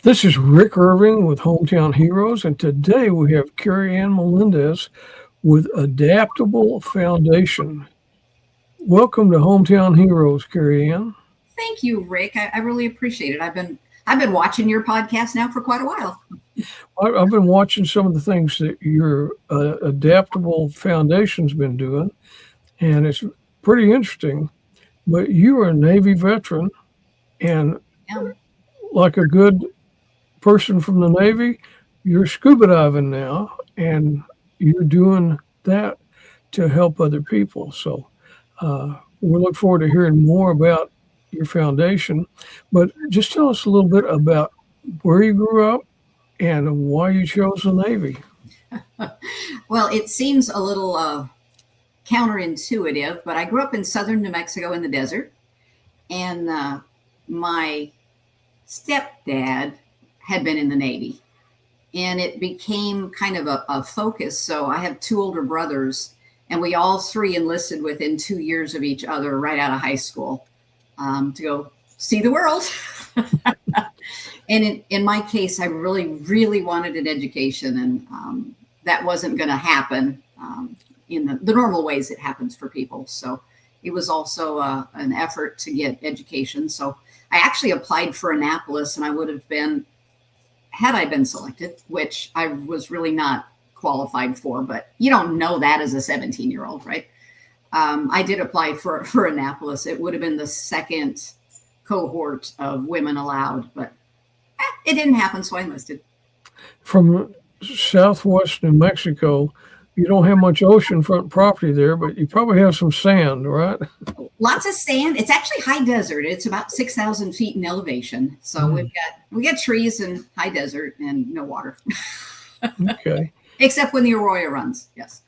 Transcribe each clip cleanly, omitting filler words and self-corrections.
This is Rick Irving with Hometown Heroes, and today we have Kari-Ann Melendez with Adaptable Foundation. Welcome to Hometown Heroes, Kari-Ann. Thank you, Rick. I really appreciate it. I've been watching your podcast now for quite a while. I've been watching some of the things that your Adaptable Foundation's been doing, and it's pretty interesting. But you are a Navy veteran, and Yeah. like a good person from the Navy, you're scuba diving now, and you're doing that to help other people. So we look forward to hearing more about your foundation. But just tell us a little bit about where you grew up and why you chose the Navy. Well, it seems a little counterintuitive, but I grew up in southern New Mexico in the desert, and my stepdad had been in the Navy, and it became kind of a focus. So I have two older brothers, and we all three enlisted within 2 years of each other right out of high school to go see the world. And in my case, I really, really wanted an education, and that wasn't going to happen in the normal ways it happens for people. So it was also an effort to get education. So I actually applied for Annapolis, and I would have been, had I been selected, which I was really not qualified for, but you don't know that as a 17-year-old, right? I did apply for Annapolis. It would have been the second cohort of women allowed, but it didn't happen, so I enlisted. From southwest New Mexico, you don't have much oceanfront property there, but you probably have some sand, right? Lots of sand. It's actually high desert. It's about 6,000 feet in elevation. So we got trees and high desert and no water. Okay. Except when the Arroyo runs. Yes.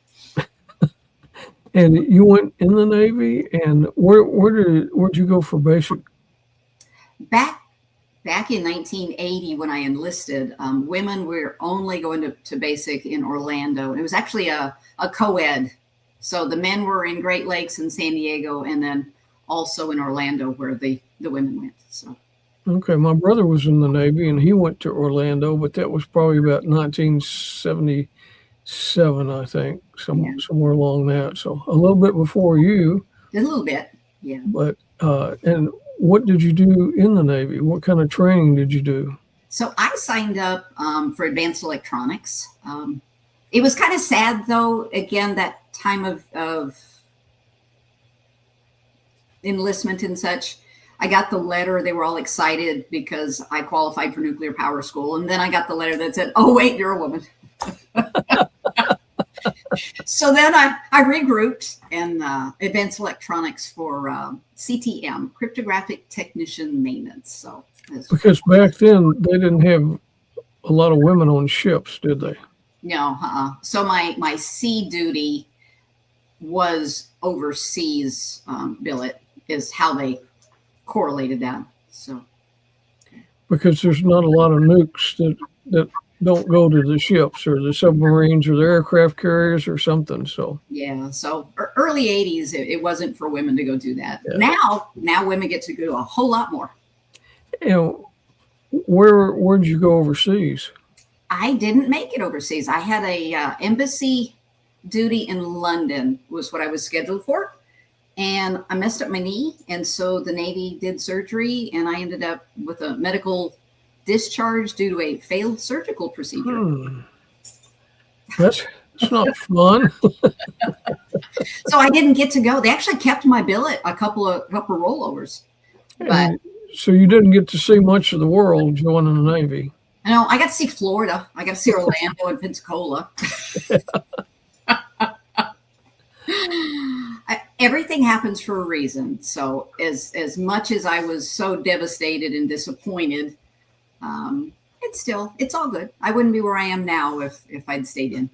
And you went in the Navy, and where'd you go for basic? Back in 1980, when I enlisted, women were only going to basic in Orlando. It was actually a co-ed. So the men were in Great Lakes and San Diego, and then also in Orlando where the women went. So Okay, my brother was in the Navy, and he went to Orlando, but that was probably about 1977, I think, yeah, somewhere along that. So a little bit before you, a little bit. Yeah. but and what did you do in the Navy? What kind of training did you do? So I signed up for advanced electronics. It was kind of sad, though, again, that time of enlistment and such. I got the letter. They were all excited because I qualified for nuclear power school. And then I got the letter that said, oh, wait, you're a woman. So then I regrouped and advanced electronics for CTM, cryptographic technician maintenance. So Because back then they didn't have a lot of women on ships, did they? no, so my sea duty was overseas billet is how they correlated that. So Because there's not a lot of nukes that don't go to the ships or the submarines or the aircraft carriers or something. So yeah, so early 80s, it wasn't for women to go do that. yeah. Now women get to do a whole lot more. You know, where'd you go overseas? I didn't make it overseas. I had a embassy duty in London was what I was scheduled for. And I messed up my knee. And so the Navy did surgery, and I ended up with a medical discharge due to a failed surgical procedure. That's not fun. So I didn't get to go. They actually kept my billet a couple of rollovers. But And so you didn't get to see much of the world joining the Navy. I got to see Florida. I got to see Orlando and Pensacola. Everything happens for a reason. So as much as I was so devastated and disappointed, it's all good. I wouldn't be where I am now if I'd stayed in.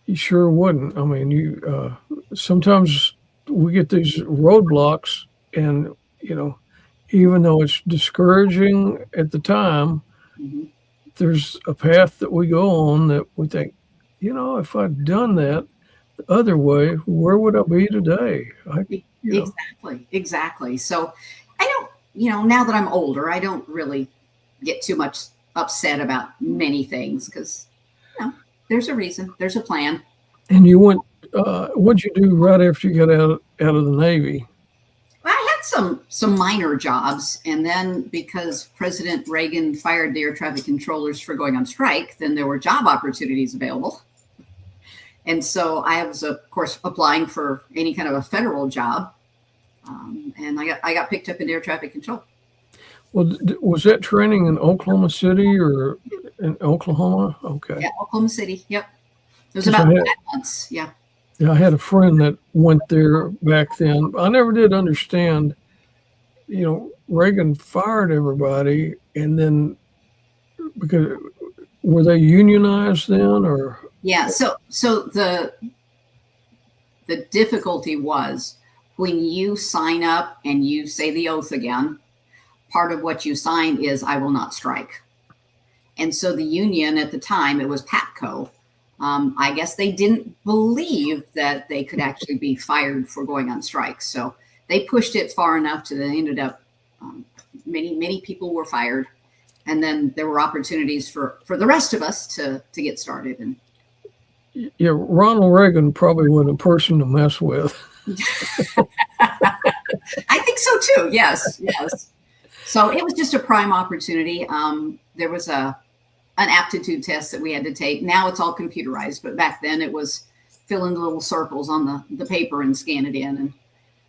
You sure wouldn't. I mean, you sometimes we get these roadblocks, and even though it's discouraging at the time, hmm there's a path that we go on that we think, if I'd done that the other way, where would I be today? Exactly. So I don't, now that I'm older, I don't really get too much upset about many things because, there's a reason, there's a plan. And you went. What'd you do right after you got out of the Navy? I had some minor jobs, and then because President Reagan fired the air traffic controllers for going on strike, then there were job opportunities available. And so I was, of course, applying for any kind of a federal job, and I got picked up in air traffic control. Well, was that training in Oklahoma City or in Oklahoma? Okay. Yeah, Oklahoma City. Yep. It was about 5 months. Yeah. Yeah, I had a friend that went there back then. I never did understand, Reagan fired everybody, and then because were they unionized then, or? Yeah. So the difficulty was when you sign up and you say the oath again, part of what you sign is I will not strike. And so the union at the time, it was PATCO. I guess they didn't believe that they could actually be fired for going on strike. So they pushed it far enough to they ended up, many people were fired. And then there were opportunities for the rest of us to get started. And yeah, Ronald Reagan probably wasn't a person to mess with. I think so too. Yes. So it was just a prime opportunity. There was an aptitude test that we had to take. Now it's all computerized, but back then it was fill in the little circles on the paper and scan it in. And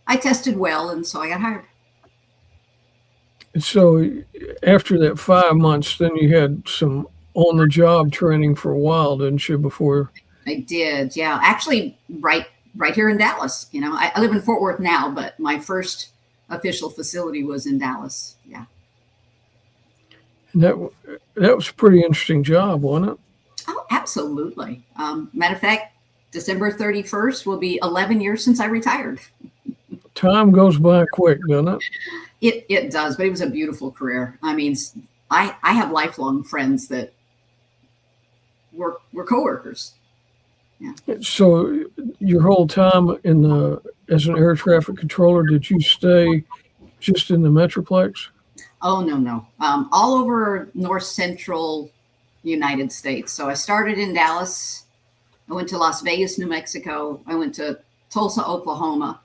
I tested well, and so I got hired. So after that 5 months, then you had some on-the-job training for a while, didn't you, before? I did, yeah. Actually, right here in Dallas. I live in Fort Worth now, but my first official facility was in Dallas. Yeah. And that was a pretty interesting job, wasn't it? Oh, absolutely. Matter of fact, December 31st will be 11 years since I retired. Time goes by quick, doesn't it? It does, but it was a beautiful career. I mean, I have lifelong friends that were coworkers. Yeah. So your whole time as an air traffic controller, did you stay just in the Metroplex? Oh, no. All over north central United States. So I started in Dallas. I went to Las Vegas, New Mexico. I went to Tulsa, Oklahoma.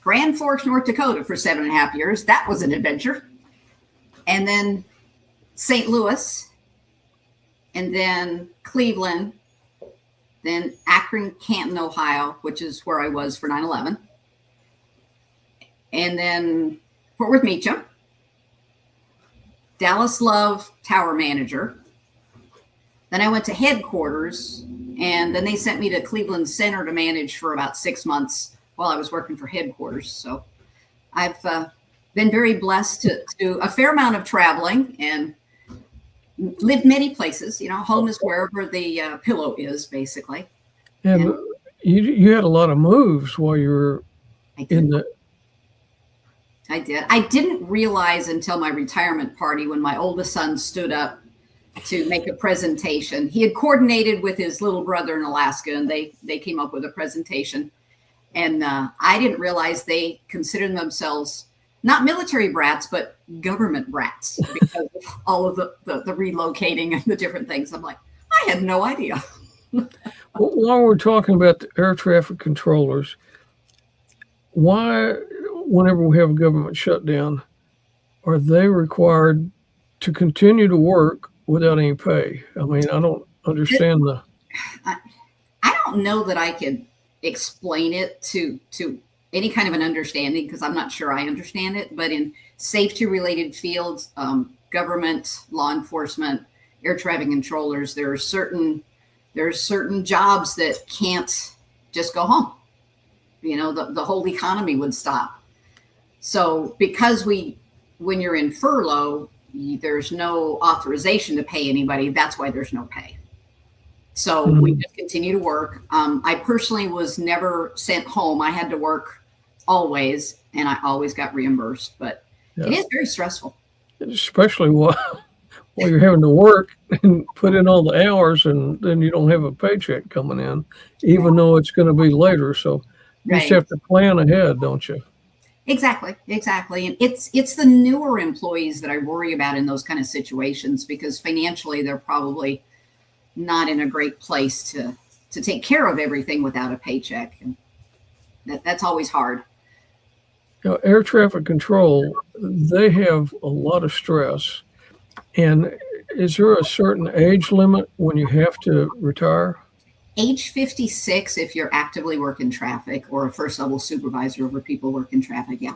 Grand Forks, North Dakota for 7.5 years. That was an adventure. And then St. Louis. And then Cleveland. Then Akron, Canton, Ohio, which is where I was for 9/11. And then Fort Worth Meacham. Dallas Love, tower manager. Then I went to headquarters, and then they sent me to Cleveland Center to manage for about 6 months while I was working for headquarters. So I've been very blessed to do a fair amount of traveling and lived many places. Home is wherever the pillow is, basically. And you had a lot of moves while you were in the... I did. I didn't realize until my retirement party when my oldest son stood up to make a presentation. He had coordinated with his little brother in Alaska, and they came up with a presentation. And I didn't realize they considered themselves not military brats, but government brats because of all of the relocating and the different things. I'm like, I had no idea. While we're talking about the air traffic controllers, why, whenever we have a government shutdown, are they required to continue to work without any pay? I mean, I don't understand I don't know that I could explain it to any kind of an understanding because I'm not sure I understand it. But in safety related fields, government, law enforcement, air traffic controllers, there are certain jobs that can't just go home. The whole economy would stop. So because when you're in furlough, there's no authorization to pay anybody. That's why there's no pay. So we just continue to work. I personally was never sent home. I had to work always, and I always got reimbursed. But It is very stressful. Especially while you're having to work and put in all the hours, and then you don't have a paycheck coming in, even though it's going to be later. So you just have to plan ahead, don't you? Exactly, exactly. And it's the newer employees that I worry about in those kind of situations because financially they're probably not in a great place to take care of everything without a paycheck. And that's always hard. Air traffic control, they have a lot of stress. And is there a certain age limit when you have to retire? Age 56 if you're actively working traffic or a first level supervisor over people working traffic, yeah.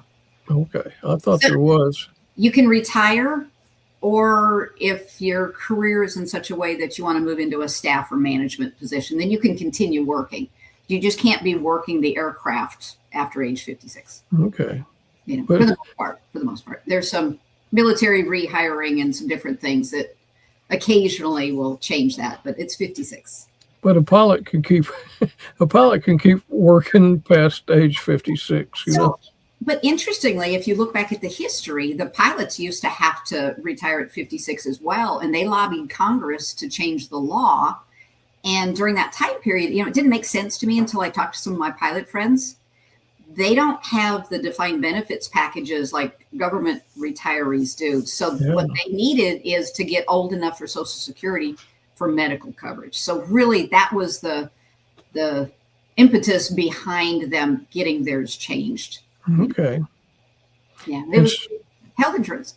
Okay, I thought So there was. you can retire, or if your career is in such a way that you want to move into a staff or management position, then you can continue working. You just can't be working the aircraft after age 56. Okay, You know, but for the most part, there's some military rehiring and some different things that occasionally will change that, but it's 56. but a pilot can keep a pilot can keep working past age 56. So, but interestingly, if you look back at the history, the pilots used to have to retire at 56 as well, and they lobbied Congress to change the law. And during that time period, it didn't make sense to me until I talked to some of my pilot friends. They don't have the defined benefits packages like government retirees do. So Yeah. what they needed is to get old enough for Social Security for medical coverage. So really, that was the impetus behind them getting theirs changed. Okay. Yeah, it was health insurance.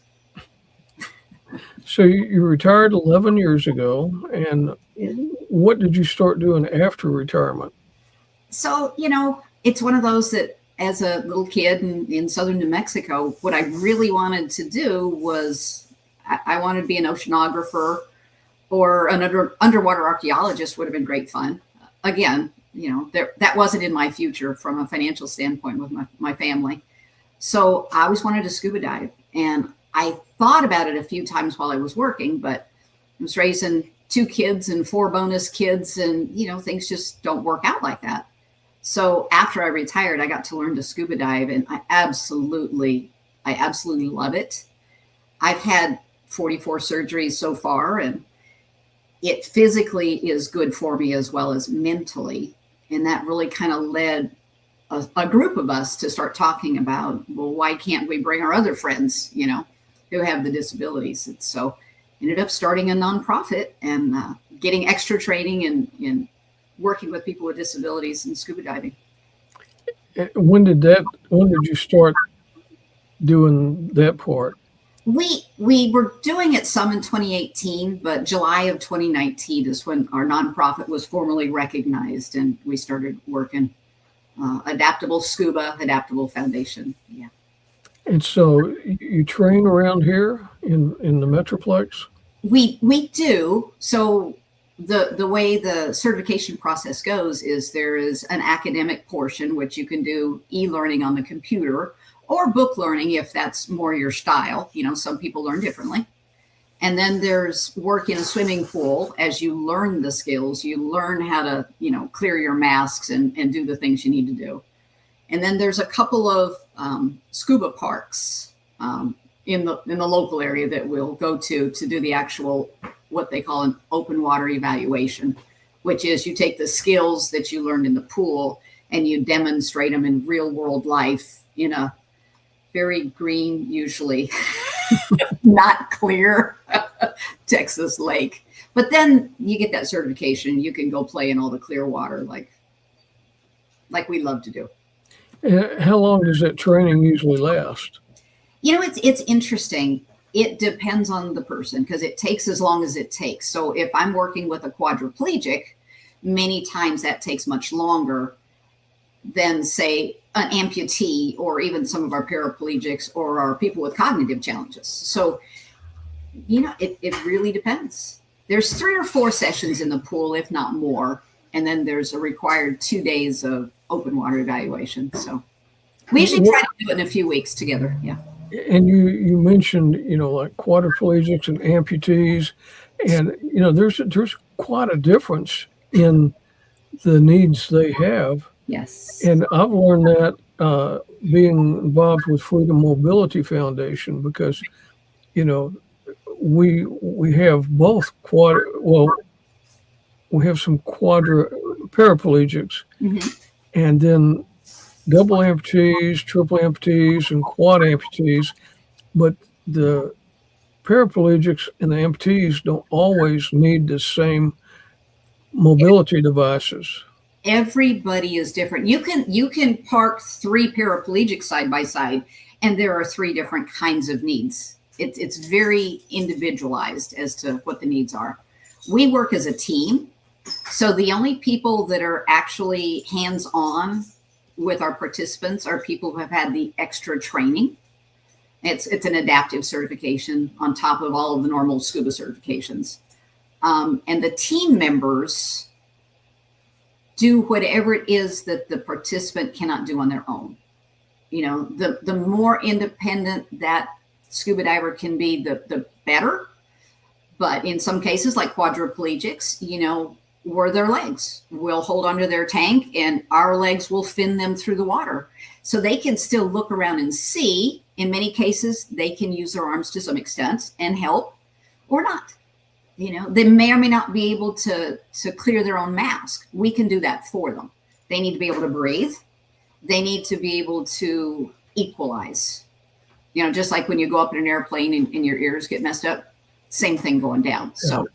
So you retired 11 years ago, and what did you start doing after retirement? So, it's one of those that as a little kid in southern New Mexico, what I really wanted to do was I wanted to be an oceanographer or an underwater archaeologist would have been great fun. Again, that wasn't in my future from a financial standpoint with my family. So I always wanted to scuba dive. And I thought about it a few times while I was working, but I was raising 2 kids and 4 bonus kids, and things just don't work out like that. So after I retired, I got to learn to scuba dive, and I absolutely love it. I've had 44 surgeries so far, and it physically is good for me as well as mentally. And that really kind of led a group of us to start talking about, well, why can't we bring our other friends, who have the disabilities? And so ended up starting a nonprofit and getting extra training in working with people with disabilities and scuba diving. When did you start doing that part? We were doing it some in 2018, but July of 2019 is when our nonprofit was formally recognized, and we started working. Adaptable Foundation. Yeah. And so you train around here in the Metroplex? We do. So the way the certification process goes is there is an academic portion, which you can do e-learning on the computer or book learning if that's more your style. Some people learn differently. And then there's work in a swimming pool. As you learn the skills, you learn how to, clear your masks and do the things you need to do. And then there's a couple of scuba parks in the local area that we'll go to do the actual, what they call an open water evaluation, which is you take the skills that you learned in the pool and you demonstrate them in real world life in a very green, usually not clear Texas lake. But then you get that certification. You can go play in all the clear water like we love to do. How long does that training usually last? It's interesting. It depends on the person because it takes as long as it takes. So if I'm working with a quadriplegic, many times that takes much longer than, say, an amputee or even some of our paraplegics or our people with cognitive challenges. So, it really depends. There's 3 or 4 sessions in the pool, if not more. And then there's a required 2 days of open water evaluation. So we usually try to do it in a few weeks together. Yeah. And you mentioned, like quadriplegics and amputees, and, there's quite a difference in the needs they have. Yes. And I've learned that being involved with Freedom Mobility Foundation because, we have both we have some paraplegics, Mm-hmm. and then double amputees, triple amputees, and quad amputees, but the paraplegics and the amputees don't always need the same mobility devices. Everybody is different. You can park three paraplegics side by side, and there are three different kinds of needs. It's very individualized as to what the needs are. We work as a team, so the only people that are actually hands on with our participants are people who have had the extra training. It's an adaptive certification on top of all of the normal scuba certifications, and the team members do whatever it is that the participant cannot do on their own. The more independent that scuba diver can be, the better. But in some cases, like quadriplegics, where their legs will hold onto their tank and our legs will fin them through the water. So they can still look around and see. In many cases, they can use their arms to some extent and help or not. They may or may not be able to clear their own mask. We can do that for them. They need to be able to breathe. They need to be able to equalize. Just like when you go up in an airplane and your ears get messed up, same thing going down. So,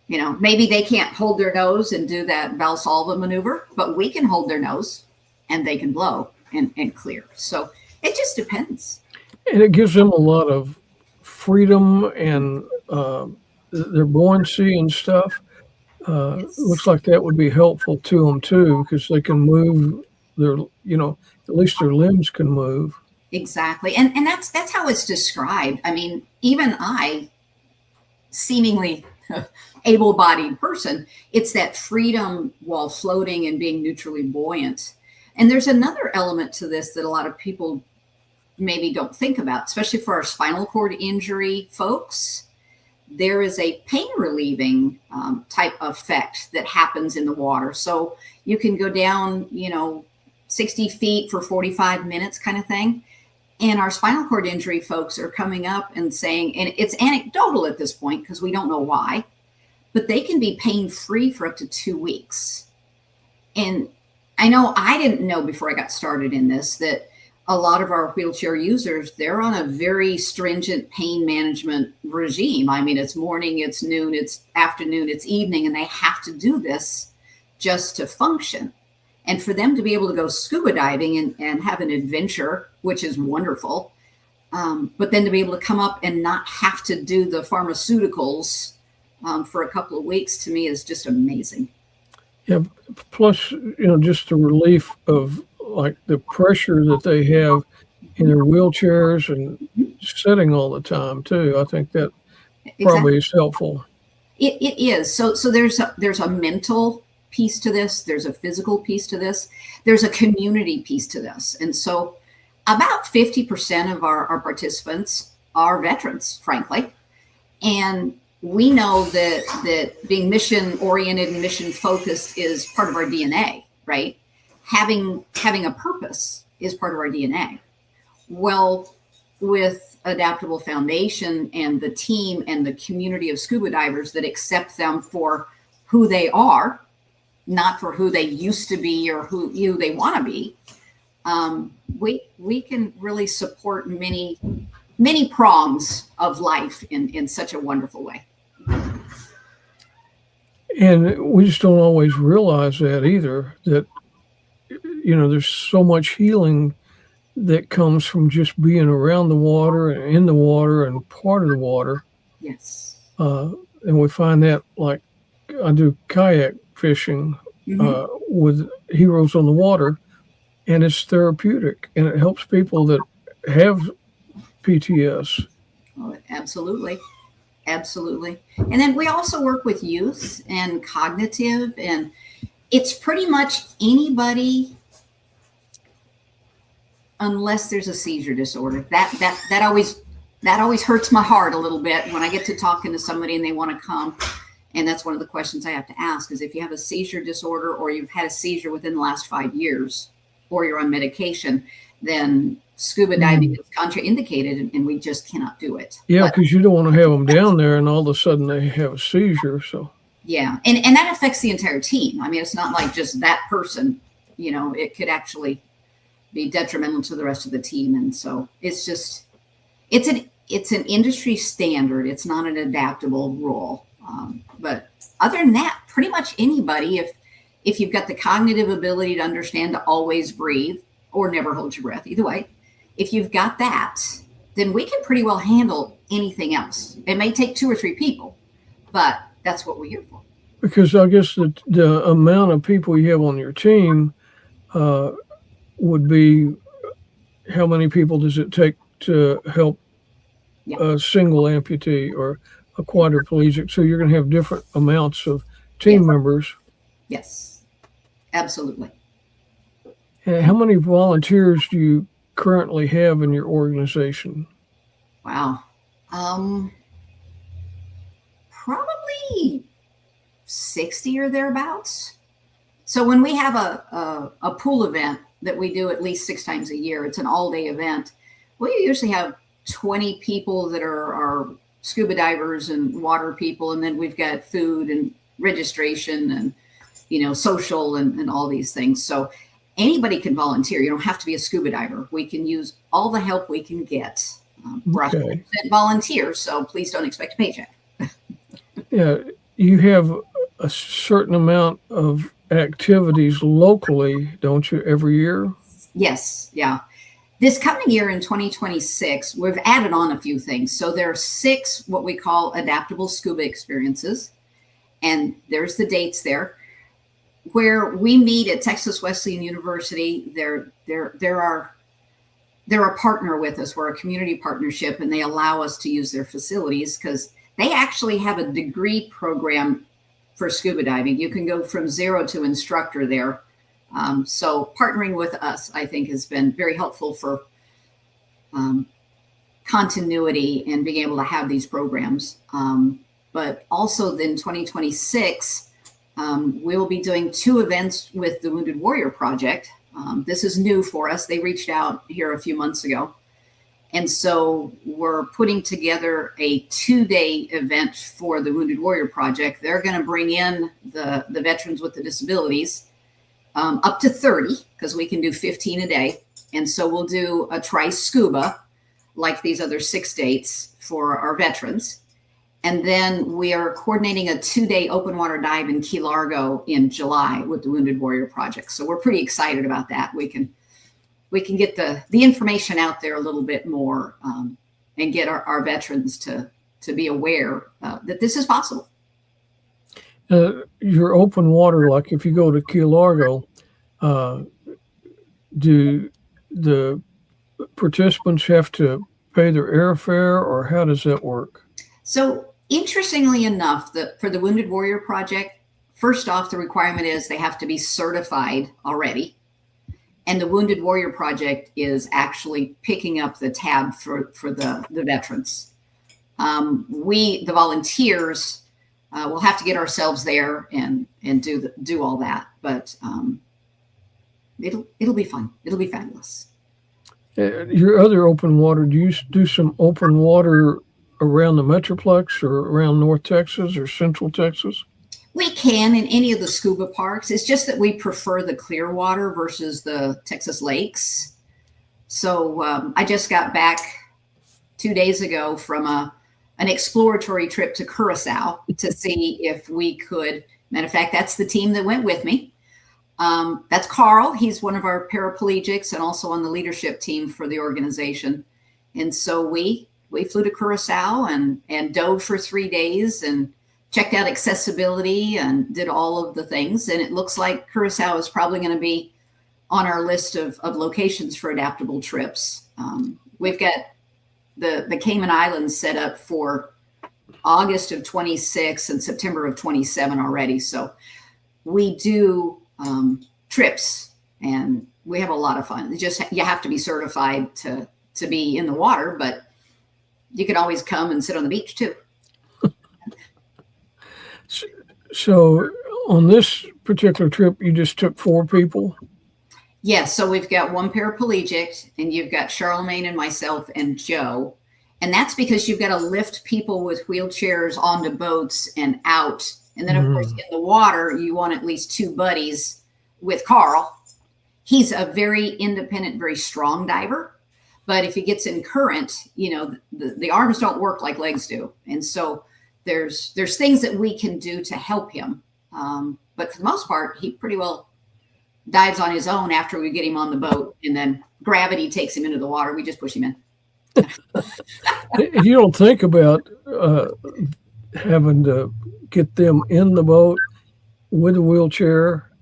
maybe they can't hold their nose and do that Valsalva maneuver, but we can hold their nose and they can blow and clear. So it just depends. And it gives them a lot of freedom and their buoyancy and stuff. Looks like that would be helpful to them too, because they can move their, at least their limbs can move. Exactly. And that's how it's described. I mean, even I, seemingly able-bodied person, it's that freedom while floating and being neutrally buoyant. And there's another element to this that a lot of people maybe don't think about, especially for our spinal cord injury folks. There is a pain relieving type effect that happens in the water. So you can go down, 60 feet for 45 minutes kind of thing. And our spinal cord injury folks are coming up and saying, and it's anecdotal at this point because we don't know why, but they can be pain free for up to 2 weeks. And I know I didn't know before I got started in this that a lot of our wheelchair users, they're on a very stringent pain management regime. I mean, it's morning, it's noon, it's afternoon, it's evening, and they have to do this just to function. And for them to be able to go scuba diving and have an adventure, which is wonderful, but then to be able to come up and not have to do the pharmaceuticals for a couple of weeks, to me is just amazing. Yeah. Plus, just the relief of like the pressure that they have in their wheelchairs and sitting all the time too. I think that probably is helpful. It is. So there's a mental piece to this. There's a physical piece to this. There's a community piece to this. And so about 50% of our participants are veterans, frankly. And we know that being mission oriented and mission focused is part of our DNA, right? Having a purpose is part of our DNA. Well, with Adaptable Foundation and the team and the community of scuba divers that accept them for who they are, not for who they used to be or who they want to be, we can really support many prongs of life in such a wonderful way. And we just don't always realize that either, that there's so much healing that comes from just being around the water and in the water and part of the water. Yes. And we find that, like, I do kayak fishing with Heroes on the Water, and it's therapeutic and it helps people that have PTS. Oh, absolutely. Absolutely. And then we also work with youth and cognitive, and it's pretty much anybody unless there's a seizure disorder. That always hurts my heart a little bit when I get to talking to somebody and they want to come. And that's one of the questions I have to ask is if you have a seizure disorder or you've had a seizure within the last 5 years or you're on medication, then scuba diving is contraindicated and we just cannot do it. Yeah, because you don't want to have them down there and all of a sudden they have a seizure. So yeah, and that affects the entire team. I mean, it's not like just that person, it could actually be detrimental to the rest of the team. And so it's an industry standard. It's not an adaptable rule. But other than that, pretty much anybody, if you've got the cognitive ability to understand to always breathe or never hold your breath, either way, if you've got that, then we can pretty well handle anything else. It may take 2 or 3 people, but that's what we're here for. Because I guess the amount of people you have on your team would be, how many people does it take to help a single amputee or a quadriplegic? So you're going to have different amounts of team members. Yes, absolutely. And how many volunteers do you currently have in your organization? Wow. Probably 60 or thereabouts. So when we have a pool event that we do at least 6 times a year, it's an all-day event. We usually have 20 people that are scuba divers and water people, and then we've got food and registration and social and all these things. So anybody can volunteer. You don't have to be a scuba diver. We can use all the help we can get. We're 100% volunteers, so please don't expect a paycheck. Yeah, you have a certain amount of activities locally, don't you, every year? Yes, yeah. This coming year in 2026, we've added on a few things. So there are 6 what we call adaptable scuba experiences, and there's the dates there, where we meet at Texas Wesleyan University. They're a partner with us. We're a community partnership, and they allow us to use their facilities because they actually have a degree program for scuba diving. You can go from 0 to instructor there. So partnering with us, I think, has been very helpful for continuity and being able to have these programs. But also then 2026, we will be doing 2 events with the Wounded Warrior Project. This is new for us. They reached out here a few months ago. And so we're putting together a 2-day event for the Wounded Warrior Project. They're going to bring in the veterans with the disabilities, up to 30, because we can do 15 a day. And so we'll do a tri-scuba, like these other 6 dates for our veterans. And then we are coordinating a 2-day open water dive in Key Largo in July with the Wounded Warrior Project. So we're pretty excited about that. We can get the information out there a little bit more, and get our veterans to be aware that this is possible. Your open water, like if you go to Key Largo, do the participants have to pay their airfare, or how does that work? So interestingly enough, for the Wounded Warrior Project, first off, the requirement is they have to be certified already. And the Wounded Warrior Project is actually picking up the tab for the veterans. We, the volunteers, will have to get ourselves there and do all that. But it'll be fun. It'll be fabulous. Your other open water, do you do some open water around the Metroplex or around North Texas or Central Texas? We can in any of the scuba parks. It's just that we prefer the clear water versus the Texas lakes. So I just got back 2 days ago from an exploratory trip to Curacao to see if we could. Matter of fact, that's the team that went with me. That's Carl. He's one of our paraplegics and also on the leadership team for the organization. And so we flew to Curacao and dove for 3 days and checked out accessibility and did all of the things. And it looks like Curacao is probably going to be on our list of locations for adaptable trips. We've got the Cayman Islands set up for August of 26 and September of 27 already. So we do trips and we have a lot of fun. You have to be certified to be in the water, but you can always come and sit on the beach too. So on this particular trip, you just took 4 people? Yes. So we've got 1 paraplegic, and you've got Charlemagne and myself and Joe. And that's because you've got to lift people with wheelchairs onto boats and out. And then, of course, in the water, you want at least 2 buddies with Carl. He's a very independent, very strong diver. But if he gets in current, the arms don't work like legs do. And so there's things that we can do to help him. But for the most part, he pretty well dives on his own after we get him on the boat, and then gravity takes him into the water. We just push him in. You don't think about having to get them in the boat with a wheelchair,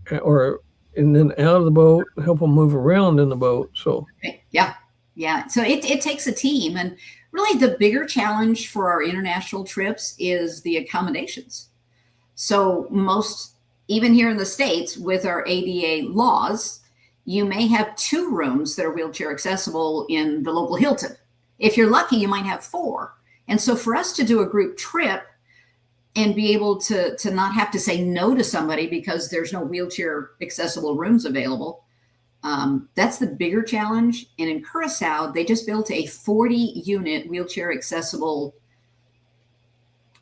and then out of the boat, help them move around in the boat. So yeah. So it takes a team, and really the bigger challenge for our international trips is the accommodations. So even here in the States, with our ADA laws, you may have 2 rooms that are wheelchair accessible in the local Hilton. If you're lucky, you might have 4. And so for us to do a group trip and be able to not have to say no to somebody because there's no wheelchair accessible rooms available, that's the bigger challenge. And in Curacao, they just built a 40-unit wheelchair accessible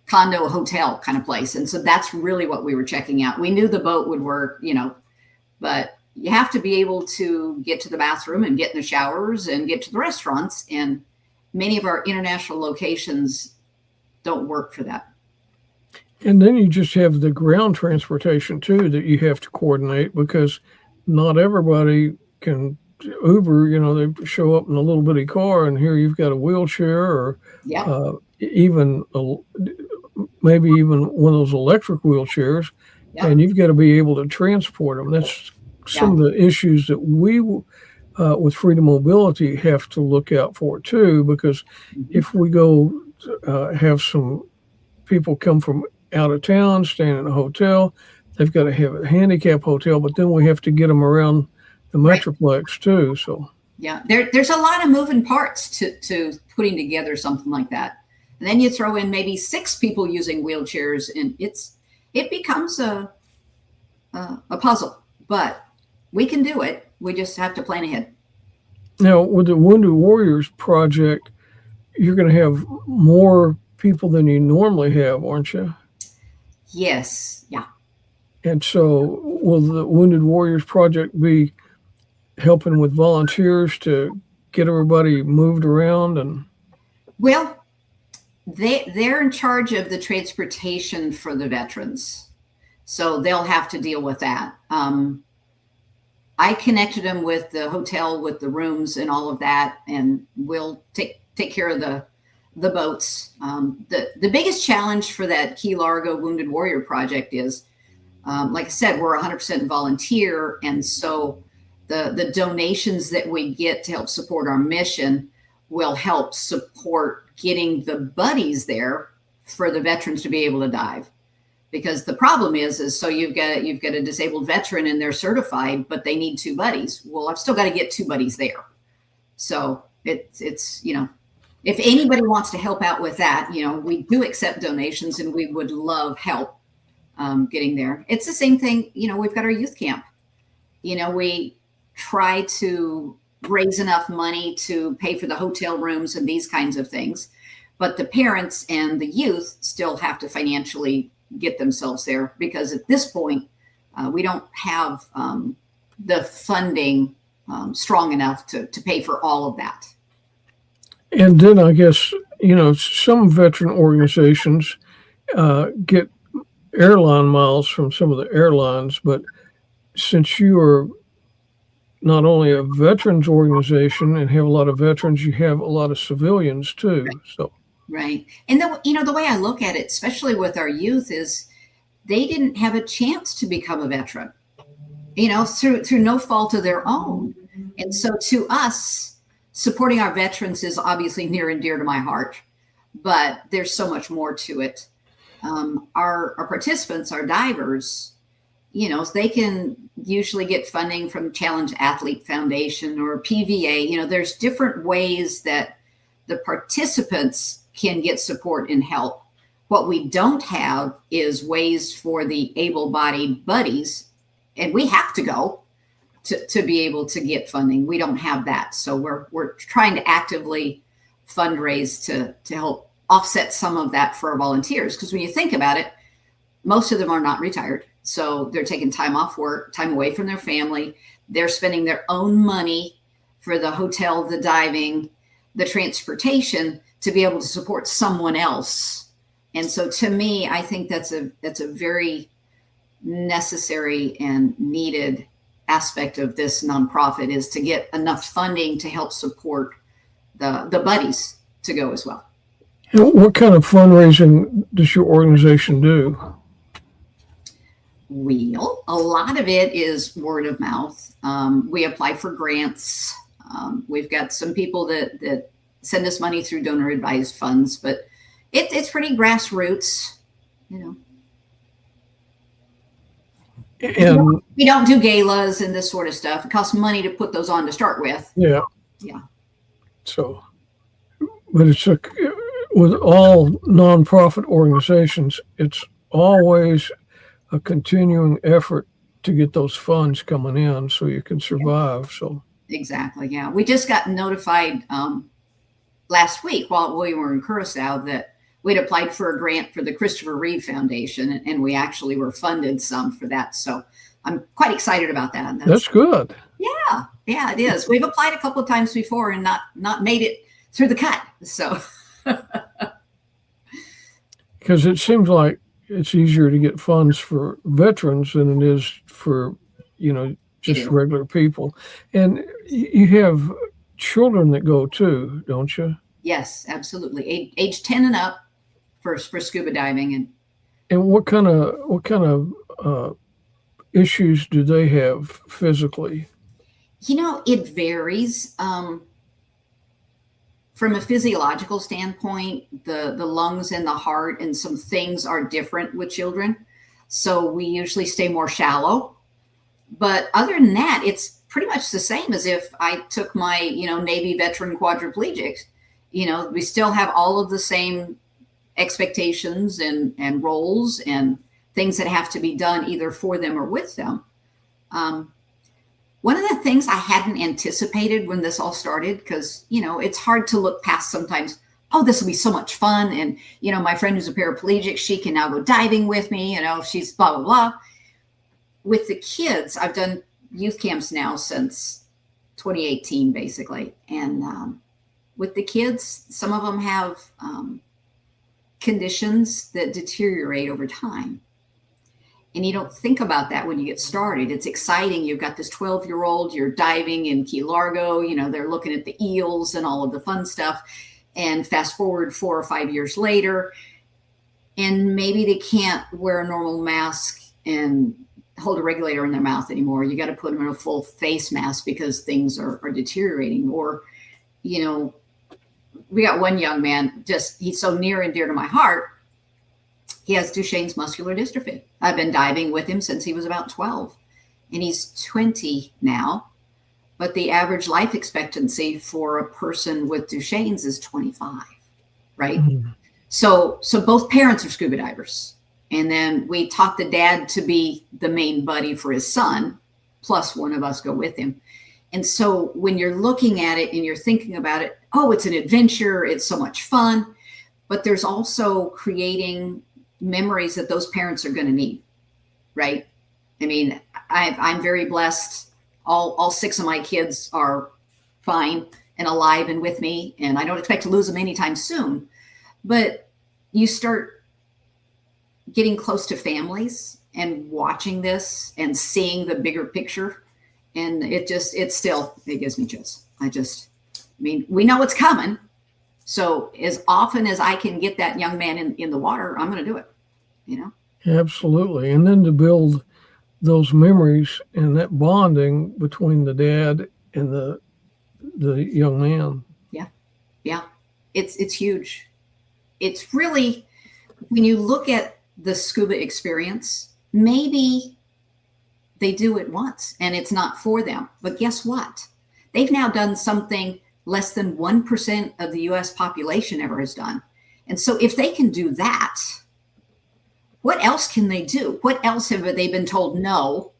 condo hotel kind of place. And so that's really what we were checking out. We knew the boat would work, but you have to be able to get to the bathroom and get in the showers and get to the restaurants. And many of our international locations don't work for that. And then you just have the ground transportation too that you have to coordinate, because not everybody can Uber. They show up in a little bitty car, and here you've got a wheelchair, or even maybe even one of those electric wheelchairs, and you've got to be able to transport them. That's some of the issues that we with freedom mobility have to look out for too, because if we go have some people come from out of town, staying in a hotel, they've got to have a handicap hotel, but then we have to get them around the Metroplex too. So there's a lot of moving parts to putting together something like that. And then you throw in maybe 6 people using wheelchairs, and it becomes a puzzle. But we can do it. We just have to plan ahead. Now, with the Wounded Warriors project, you're going to have more people than you normally have, aren't you? Yes. Yeah. And so will the Wounded Warriors project be helping with volunteers to get everybody moved around? Well, they're in charge of the transportation for the veterans, so they'll have to deal with that. I connected them with the hotel, with the rooms and all of that, and we'll take care of the boats. The biggest challenge for that Key Largo Wounded Warrior project is, like I said, we're 100% volunteer, and so the donations that we get to help support our mission will help support getting the buddies there for the veterans to be able to dive. Because the problem is so you've got a disabled veteran and they're certified, but they need 2 buddies. Well, I've still got to get 2 buddies there. So it's if anybody wants to help out with that, we do accept donations, and we would love help getting there. It's the same thing. We've got our youth camp. We try to raise enough money to pay for the hotel rooms and these kinds of things, but the parents and the youth still have to financially get themselves there, because at this point we don't have the funding strong enough to pay for all of that. And then I guess some veteran organizations get airline miles from some of the airlines, but since you are not only a veterans organization and have a lot of veterans, you have a lot of civilians too. So right. And the way I look at it, especially with our youth, is they didn't have a chance to become a veteran, through no fault of their own. And so to us, supporting our veterans is obviously near and dear to my heart, but there's so much more to it. Our participants, our divers, they can usually get funding from Challenge Athlete Foundation or PVA. There's different ways that the participants can get support and help. What we don't have is ways for the able-bodied buddies, and we have to go to be able to get funding. We don't have that. So we're trying to actively fundraise to help offset some of that for our volunteers. Because when you think about it, most of them are not retired. So they're taking time off work, time away from their family. they're spending their own money for the hotel, the diving, the transportation to be able to support someone else. And so to me, I think that's a very necessary and needed aspect of this nonprofit, is to get enough funding to help support the buddies to go as well. What kind of fundraising does your organization do? Well, a lot of it is word of mouth. We apply for grants. We've got some people that send us money through donor advised funds, but it's pretty grassroots, you know. And we don't do galas and this sort of stuff. It costs money to put those on to start with. Yeah. Yeah. So, but with all nonprofit organizations, it's always a continuing effort to get those funds coming in so you can survive. So exactly. Yeah. We just got notified last week while we were in Curacao that we'd applied for a grant for the Christopher Reeve Foundation, and we actually were funded some for that. So I'm quite excited about that. That's good. Yeah. Yeah, it is. We've applied a couple of times before and not made it through the cut. So because it seems like it's easier to get funds for veterans than it is for, just regular people. And you have children that go too, don't you? Yes, absolutely. Age 10 and up for scuba diving. And what kind of issues do they have physically? It varies. From a physiological standpoint, the lungs and the heart and some things are different with children. So we usually stay more shallow. But other than that, it's pretty much the same as if I took my, Navy veteran quadriplegics. We still have all of the same expectations and roles and things that have to be done either for them or with them. One of the things I hadn't anticipated when this all started, because, it's hard to look past sometimes, oh, this will be so much fun. And, my friend who's a paraplegic, she can now go diving with me, she's blah, blah, blah. With the kids, I've done youth camps now since 2018, basically. And with the kids, some of them have conditions that deteriorate over time. And you don't think about that when you get started. It's exciting. You've got this 12-year-old, you're diving in Key Largo, they're looking at the eels and all of the fun stuff. And fast forward 4 or 5 years later, and maybe they can't wear a normal mask and hold a regulator in their mouth anymore. You got to put them in a full face mask because things are deteriorating. Or, we got one young man, he's so near and dear to my heart. He has Duchenne's muscular dystrophy. I've been diving with him since he was about 12, and he's 20 now. But the average life expectancy for a person with Duchenne's is 25, right? Mm-hmm. So both parents are scuba divers. And then we taught the dad to be the main buddy for his son, plus one of us go with him. And so when you're looking at it and you're thinking about it, oh, it's an adventure, it's so much fun. But there's also creating memories that those parents are going to need, right? I mean, I'm very blessed. All 6 of my kids are fine and alive and with me, and I don't expect to lose them anytime soon. But you start getting close to families and watching this and seeing the bigger picture, and it gives me chills. We know it's coming. So as often as I can get that young man in the water, I'm going to do it, Absolutely. And then to build those memories and that bonding between the dad and the young man. Yeah. Yeah. It's huge. It's really, when you look at the scuba experience, maybe they do it once and it's not for them. But guess what? They've now done something less than 1% of the US population ever has done. And so if they can do that, what else can they do? What else have they been told? No,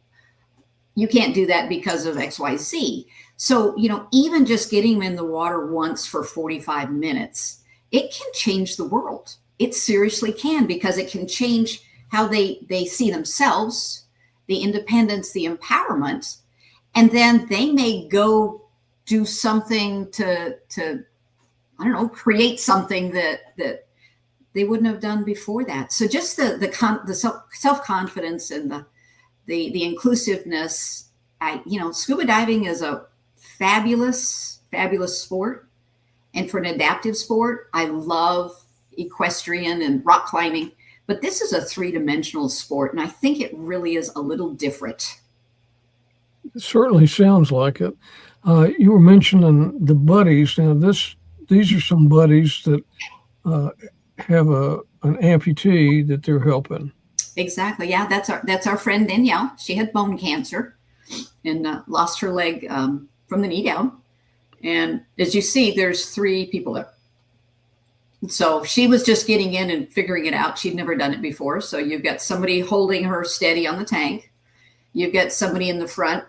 you can't do that because of XYZ. So, even just getting them in the water once for 45 minutes, it can change the world. It seriously can, because it can change how they see themselves, the independence, the empowerment. and then they may go do something to I don't know, create something that they wouldn't have done before that. So just the self-confidence and the inclusiveness. Scuba diving is a fabulous sport, and for an adaptive sport, I love equestrian and rock climbing, but this is a three-dimensional sport, and I think it really is a little different. It certainly sounds like it. You were mentioning the buddies. Now, these are some buddies that have an amputee that they're helping. Exactly. Yeah, that's our friend Danielle. She had bone cancer and lost her leg from the knee down. And as you see, there's 3 people there. So she was just getting in and figuring it out. She'd never done it before. So you've got somebody holding her steady on the tank. You've got somebody in the front,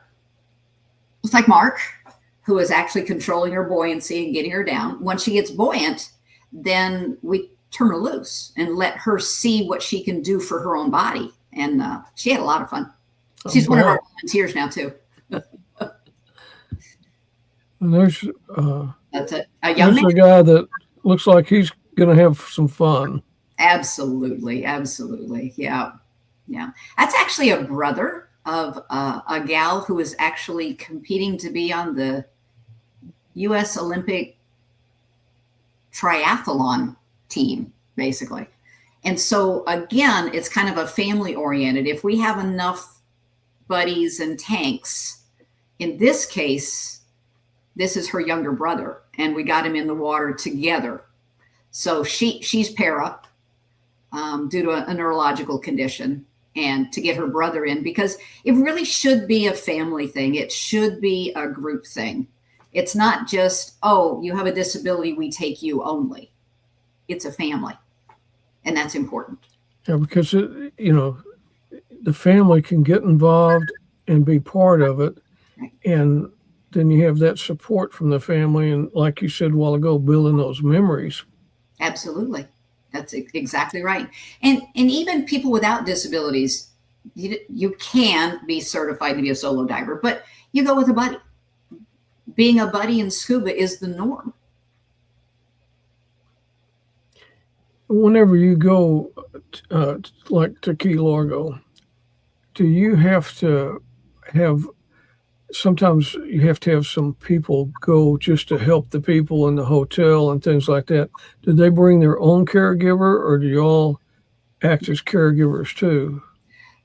it's like Mark, who is actually controlling her buoyancy and getting her down. Once she gets buoyant, then we turn her loose and let her see what she can do for her own body. And she had a lot of fun. She's one of our volunteers now too. And there's that's a young man. A guy that looks like he's going to have some fun. Absolutely. Yeah. That's actually a brother of a gal who is actually competing to be on the U.S. Olympic triathlon team, basically. And so again, it's kind of a family oriented. If we have enough buddies and tanks, in this case, this is her younger brother, and we got him in the water together. So she's para due to a neurological condition, and to get her brother in, because it really should be a family thing. It should be a group thing. It's not just, oh, you have a disability, we take you only. It's a family, and that's important. Yeah, because the family can get involved and be part of it, Right. And then you have that support from the family, and like you said a while ago, building those memories. Absolutely. That's exactly right. And even people without disabilities, you can be certified to be a solo diver, but you go with a buddy. Being a buddy in scuba is the norm. Whenever you go like to Key Largo, do you have to have, sometimes you have to have some people go just to help the people in the hotel and things like that. Do they bring their own caregiver, or do you all act as caregivers too?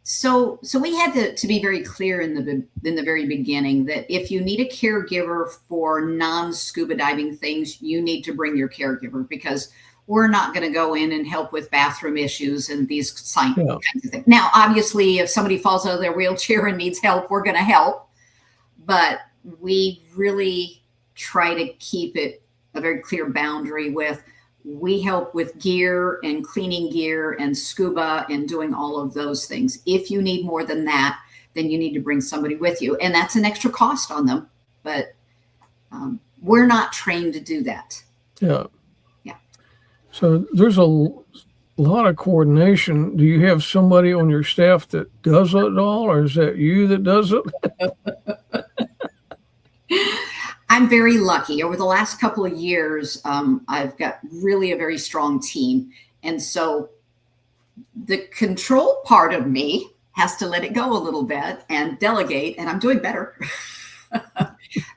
So we had to be very clear in the very beginning that if you need a caregiver for non-scuba diving things, you need to bring your caregiver, because we're not going to go in and help with bathroom issues and these kinds of things. Now, obviously, if somebody falls out of their wheelchair and needs help, we're going to help. But we really try to keep it a very clear boundary with, we help with gear and cleaning gear and scuba and doing all of those things. If you need more than that, then you need to bring somebody with you. And that's an extra cost on them. But we're not trained to do that. Yeah. Yeah. So there's a lot of coordination. Do you have somebody on your staff that does it all, or is that you that does it? I'm very lucky. Over the last couple of years, I've got really a very strong team. And so the control part of me has to let it go a little bit and delegate, and I'm doing better.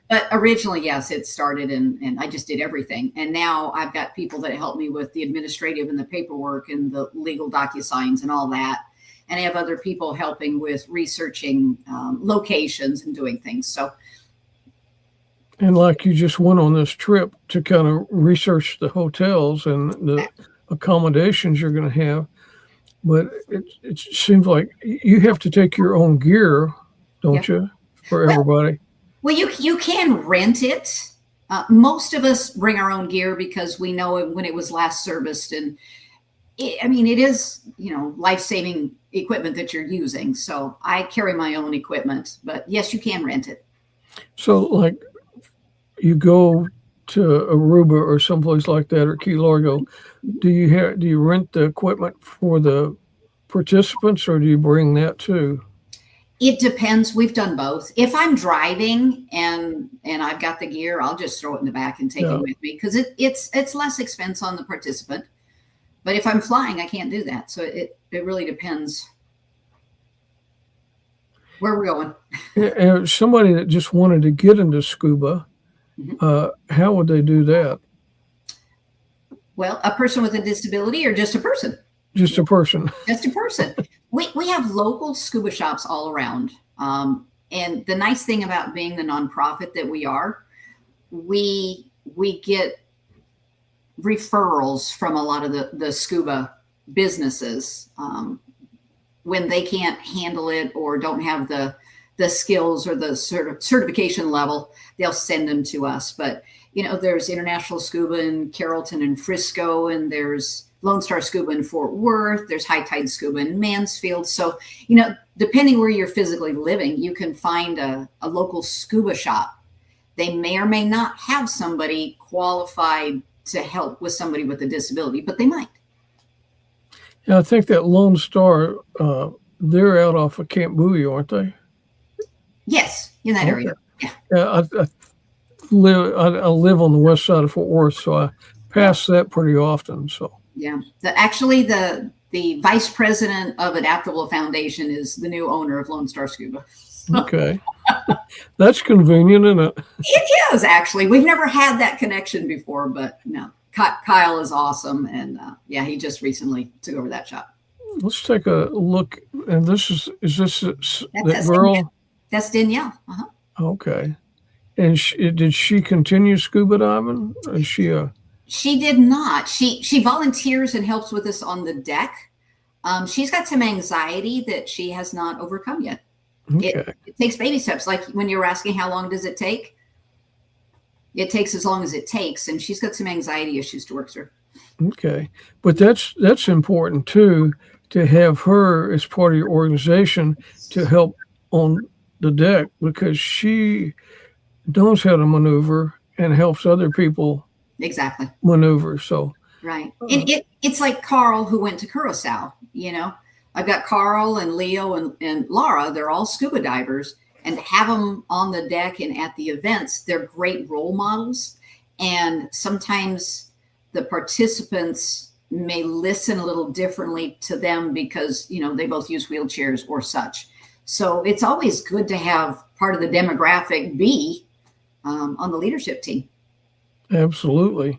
But originally, yes, it started and I just did everything. And now I've got people that help me with the administrative and the paperwork and the legal DocuSigns and all that. And I have other people helping with researching locations and doing things. So. And like you just went on this trip to kind of research the hotels and the accommodations you're going to have. But it seems like you have to take your own gear, don't you, for everybody? Well, you can rent it. Most of us bring our own gear because we know when it was last serviced. And it is, life-saving equipment that you're using. So I carry my own equipment. But yes, you can rent it. So like, you go to Aruba or someplace like that, or Key Largo, do you rent the equipment for the participants, or do you bring that too? It depends. We've done both. If I'm driving and I've got the gear, I'll just throw it in the back and take it with me because it's less expense on the participant. But if I'm flying, I can't do that. So it really depends where we're going. And somebody that just wanted to get into scuba, how would they do that? Well, a person with a disability or just a person? Just a person. Just a person. We have local scuba shops all around. And the nice thing about being the nonprofit that we are, we get referrals from a lot of the scuba businesses. When they can't handle it or don't have the skills or the certification level, they'll send them to us. But, there's International Scuba in Carrollton and Frisco, and there's Lone Star Scuba in Fort Worth. There's High Tide Scuba in Mansfield. So, depending where you're physically living, you can find a local scuba shop. They may or may not have somebody qualified to help with somebody with a disability, but they might. Yeah, I think that Lone Star, they're out off of Camp Bowie, aren't they? Yes, in that area. Yeah, I live on the west side of Fort Worth, so I pass that pretty often. So yeah, actually the vice president of Adaptable Foundation is the new owner of Lone Star Scuba. Okay, that's convenient, isn't it? It is actually. We've never had that connection before, but no, Kyle is awesome, and he just recently took over that shop. Let's take a look. And this is this that's girl? That's Danielle. Okay. And did she continue scuba diving? Is she She did not. She volunteers and helps with us on the deck. She's got some anxiety that she has not overcome yet. Okay. It takes baby steps. Like when you were asking how long does it take? It takes as long as it takes, and she's got some anxiety issues to work through. Okay. But that's important too, to have her as part of your organization to help on the deck, because she knows how to maneuver and helps other people exactly maneuver. So right. And it's like Carl, who went to Curacao. I've got Carl and Leo and Laura. They're all scuba divers, and to have them on the deck and at the events, they're great role models. And sometimes the participants may listen a little differently to them because, they both use wheelchairs or such. So it's always good to have part of the demographic be on the leadership team. Absolutely.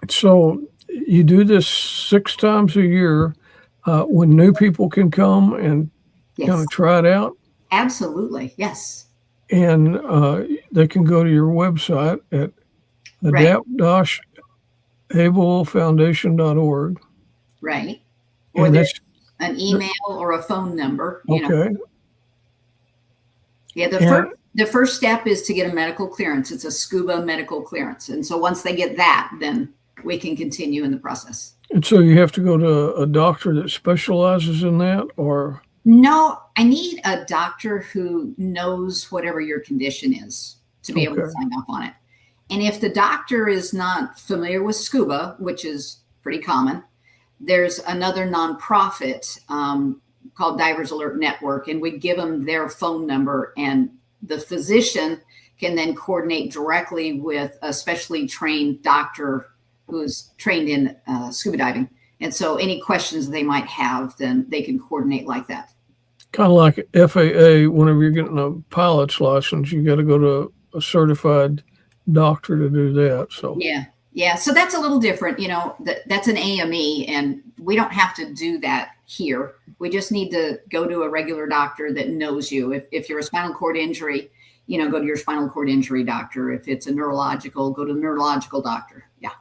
So you do this 6 times a year when new people can come and kind of try it out? Absolutely, yes. And they can go to your website at adapt-ablefoundation.org. Right. Or there's an email or a phone number. Okay. Yeah, the first step is to get a medical clearance. It's a scuba medical clearance. And so once they get that, then we can continue in the process. And so you have to go to a doctor that specializes in that, or? No, I need a doctor who knows whatever your condition is to be able to sign off on it. And if the doctor is not familiar with scuba, which is pretty common, there's another nonprofit called Divers Alert Network, and we give them their phone number, and the physician can then coordinate directly with a specially trained doctor who's trained in scuba diving. And so any questions they might have, then they can coordinate like that. Kind of like FAA, whenever you're getting a pilot's license, you got to go to a certified doctor to do that. So yeah. So that's a little different. That's an AME, and we don't have to do that here. We just need to go to a regular doctor that knows you. If you're a spinal cord injury, go to your spinal cord injury doctor. If it's a neurological, go to the neurological doctor. Yeah.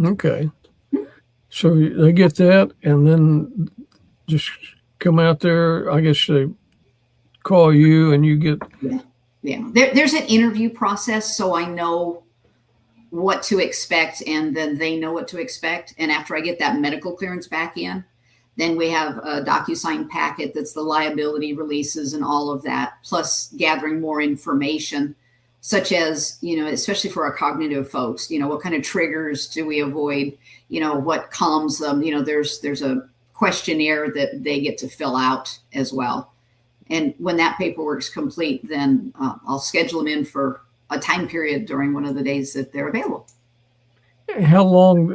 Okay. So they get that, and then just come out there. I guess they call you, and you get. Yeah. There's an interview process, so I know what to expect, and then they know what to expect. And after I get that medical clearance back in, then we have a DocuSign packet that's the liability releases and all of that, plus gathering more information, such as, especially for our cognitive folks, what kind of triggers do we avoid, what calms them. There's a questionnaire that they get to fill out as well. And when that paperwork's complete, then I'll schedule them in for a time period during one of the days that they're available. How long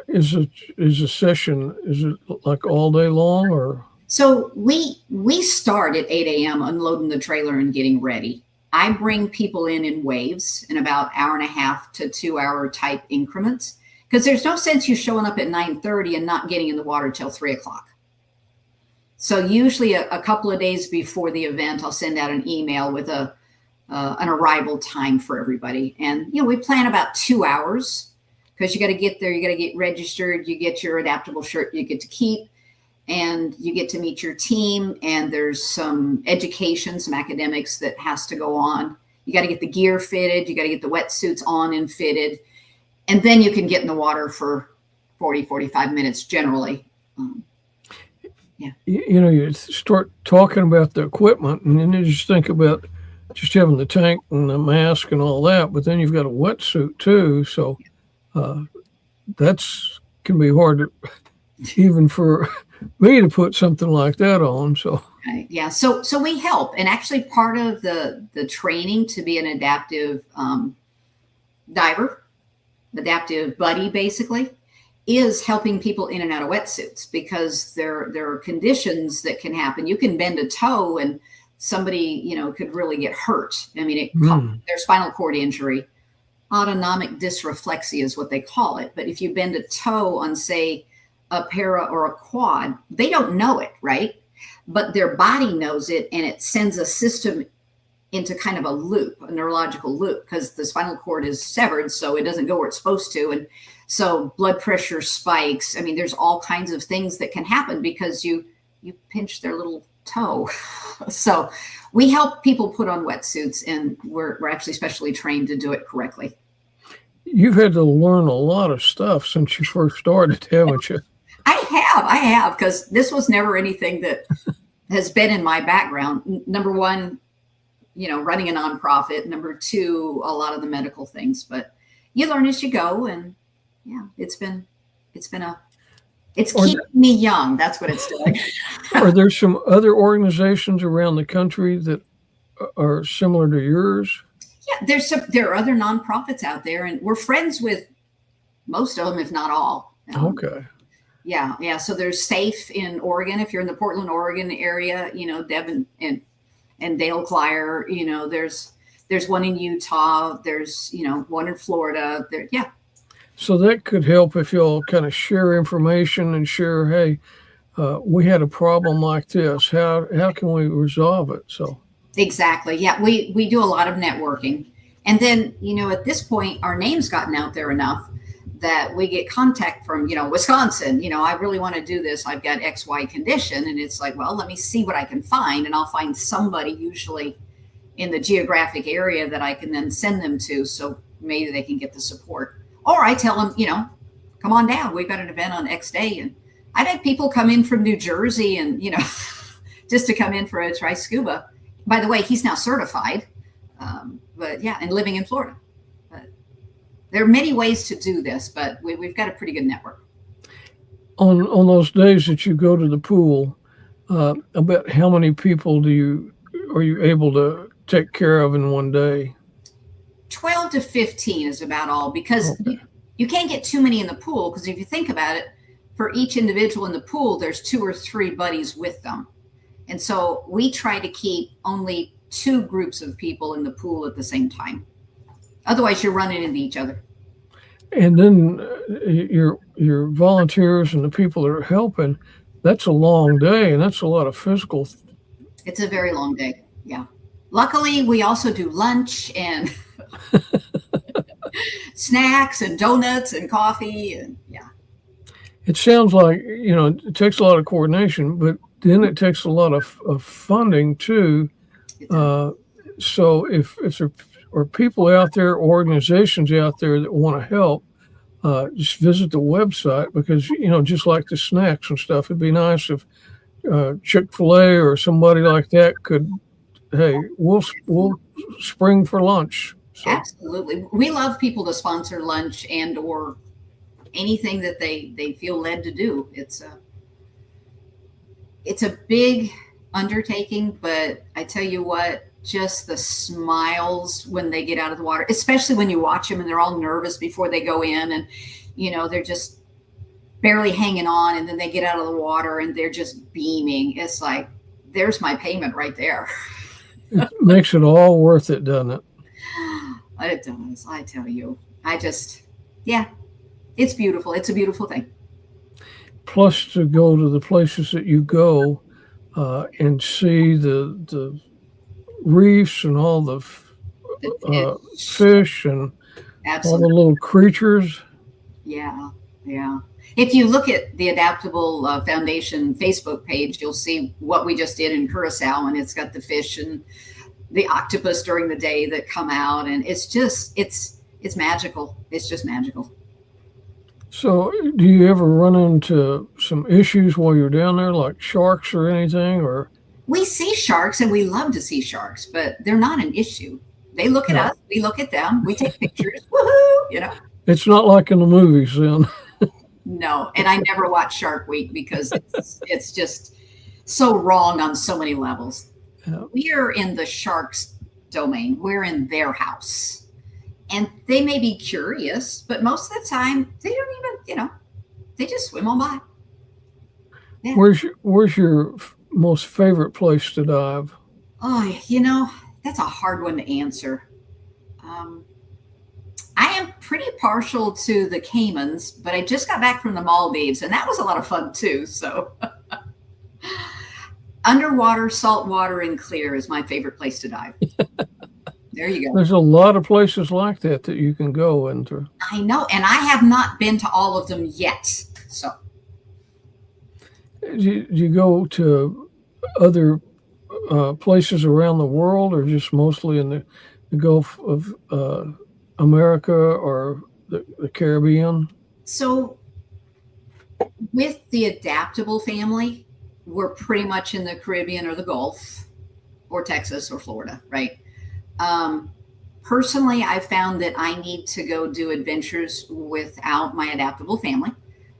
is a session? Is it like all day long, or? So we start at 8 a.m. unloading the trailer and getting ready. I bring people in waves in about hour and a half to 2 hour type increments, because there's no sense you showing up at 9:30 and not getting in the water till 3 o'clock. So usually a couple of days before the event, I'll send out an email with an arrival time for everybody. And, we plan about 2 hours, because you got to get there, you got to get registered, you get your adaptable shirt you get to keep, and you get to meet your team. And there's some education, some academics that has to go on. You got to get the gear fitted, you got to get the wetsuits on and fitted. And then you can get in the water for 40, 45 minutes generally. Yeah. You start talking about the equipment, and then you just think about just having the tank and the mask and all that, but then you've got a wetsuit too. So that's can be hard to, even for me to put something like that on. So right. Yeah. So we help. And actually part of the training to be an adaptive diver, adaptive buddy, basically, is helping people in and out of wetsuits, because there are conditions that can happen. You can bend a toe and somebody, could really get hurt. I mean, their spinal cord injury, autonomic dysreflexia is what they call it. But if you bend a toe on, say, a para or a quad, they don't know it, right? But their body knows it, and it sends a system into kind of a loop, a neurological loop, because the spinal cord is severed, so it doesn't go where it's supposed to. And so blood pressure spikes. I mean, there's all kinds of things that can happen because you pinch their little toe. So we help people put on wetsuits, and we're actually specially trained to do it correctly. You've had to learn a lot of stuff since you first started, haven't you? I have, because this was never anything that has been in my background. Number one, running a nonprofit. Number two, a lot of the medical things, but you learn as you go. And yeah, it's keeping me young. That's what it's doing. Are there some other organizations around the country that are similar to yours? Yeah, there are other nonprofits out there, and we're friends with most of them, if not all. Okay. Yeah. So there's SAFE in Oregon. If you're in the Portland, Oregon area, Deb and Dale Clyer, there's one in Utah. There's, one in Florida. Yeah. So that could help if y'all kind of share information and share, hey, we had a problem like this. How can we resolve it? So exactly. Yeah, we do a lot of networking. And then, at this point, our name's gotten out there enough that we get contact from, Wisconsin. I really want to do this. I've got XY condition. And it's like, well, let me see what I can find. And I'll find somebody usually in the geographic area that I can then send them to. So maybe they can get the support. Or I tell them, come on down. We've got an event on X day. And I've had people come in from New Jersey and, just to come in for a try scuba. By the way, he's now certified. But yeah, and living in Florida. But there are many ways to do this, but we've got a pretty good network. On those days that you go to the pool, about how many people are you able to take care of in one day? 12 to 15 is about all, because you can't get too many in the pool, because if you think about it, for each individual in the pool, there's 2 or 3 buddies with them. And so we try to keep only 2 groups of people in the pool at the same time. Otherwise, you're running into each other. And then your volunteers and the people that are helping, that's a long day, and that's a lot of physical. It's a very long day, yeah. Luckily, we also do lunch and snacks and donuts and coffee, and yeah. It sounds like, it takes a lot of coordination, but then it takes a lot of funding too. So if there are people out there, organizations out there that want to help, just visit the website, because, just like the snacks and stuff, it'd be nice if Chick-fil-A or somebody like that could, hey, we'll spring for lunch. So. Absolutely. We love people to sponsor lunch and or anything that they feel led to do. it's a big undertaking, but I tell you what, just the smiles when they get out of the water, especially when you watch them and they're all nervous before they go in, and they're just barely hanging on, and then they get out of the water and they're just beaming. It's like, there's my payment right there. It makes it all worth it, doesn't it? It does, I tell you. I just, yeah, it's beautiful. It's a beautiful thing. Plus, to go to the places that you go and see the reefs and all the It's fish and all the absolutely, little creatures. yeah, yeah. If you look at the Adaptable Foundation Facebook page, you'll see what we just did in Curacao, and it's got the fish and the octopus during the day that come out, and it's magical. It's just magical. So, do you ever run into some issues while you're down there, like sharks or anything? Or We see sharks and we love to see sharks, but they're not an issue. They look at no, us, we look at them, we take pictures. Woohoo! it's not like in the movies. Then, No, and I never watch Shark Week because it's just so wrong on so many levels. yeah. We are in the sharks' domain. We're in their house, and they may be curious, but most of the time they don't even, they just swim on by. Yeah. Where's your most favorite place to dive? Oh, that's a hard one to answer. Um, I am pretty partial to the Caymans, but I just got back from the Maldives, and that was a lot of fun too. So, underwater, salt water, and clear is my favorite place to dive. There you go. There's a lot of places like that you can go into. I know, and I have not been to all of them yet. So, Do you go to other places around the world, or just mostly in the Gulf of America or the Caribbean? so with the Adaptable family, we're pretty much in the Caribbean or the Gulf or Texas or Florida, right? Um, Personally, I found that I need to go do adventures without my Adaptable family.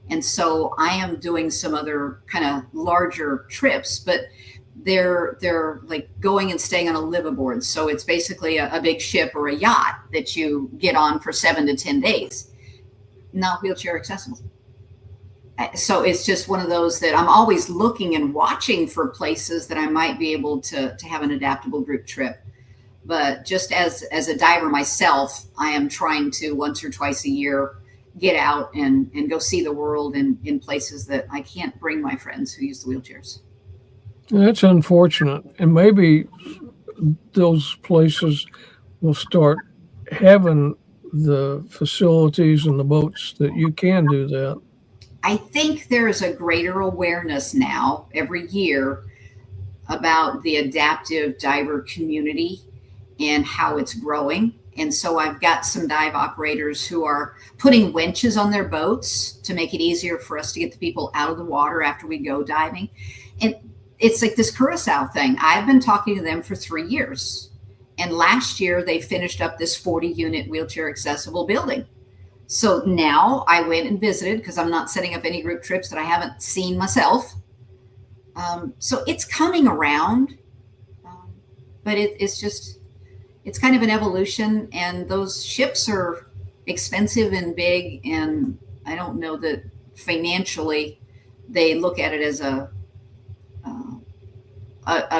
And so I am doing some other kind of larger trips, but they're like going and staying on a liveaboard. So it's basically a big ship or a yacht that you get on for 7 to 10 days, not wheelchair accessible. So it's just one of those that I'm always looking and watching for places that I might be able to have an adaptable group trip. But just as a diver myself, I am trying to once or twice a year get out and go see the world in places that I can't bring my friends who use the wheelchairs. That's unfortunate, and maybe those places will start having the facilities and the boats that you can do that. I think there is a greater awareness now every year about the adaptive diver community and how it's growing. And so I've got some dive operators who are putting winches on their boats to make it easier for us to get the people out of the water after we go diving. And it's like this Curacao thing. I've been talking to them for 3 years. And last year they finished up this 40-unit wheelchair accessible building. So now I went and visited because I'm not setting up any group trips that I haven't seen myself. So it's coming around, but it's kind of an evolution, and those ships are expensive and big, and I don't know that financially they look at it as a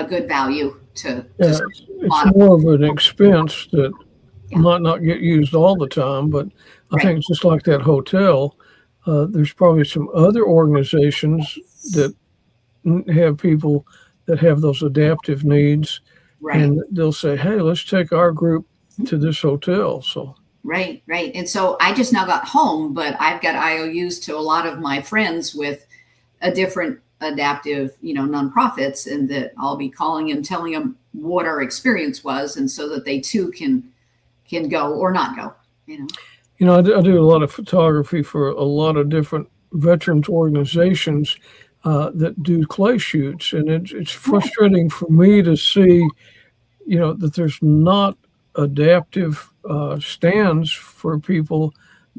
good value to Yeah, it's more of an expense that might not get used all the time, but I Right. think it's just like that hotel. There's probably some other organizations that have people that have those adaptive needs, Right. and they'll say, "Hey, let's take our group to this hotel." So, Right, right. And so I just now got home, but I've got IOUs to a lot of my friends with a different adaptive, nonprofits, and that I'll be calling and telling them what our experience was, and so that they too can go or not go. I do a lot of photography for a lot of different veterans organizations that do clay shoots, and it's frustrating for me to see, that there's not adaptive stands for people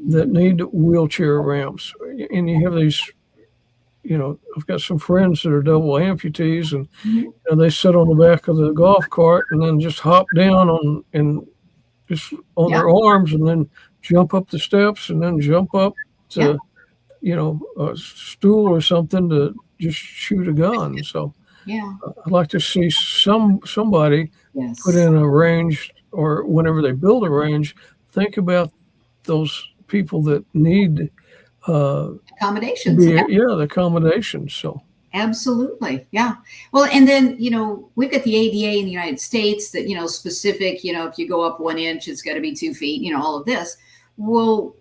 that need wheelchair ramps, and you have these I've got some friends that are double amputees, and Mhm. they sit on the back of the golf cart and then just hop down on and just on Yeah. their arms, and then jump up the steps, and then jump up Yeah. to a stool or something to just shoot a gun. So Yeah. I'd like to see somebody put Yes. in a range, or whenever they build a range, think about those people that need to Accommodations. be, Yeah. yeah, the accommodations. So Absolutely. Yeah. Well, and then, we've got the ADA in the United States that, specific, if you go up 1 inch, it's got to be 2 feet, all of this. We'll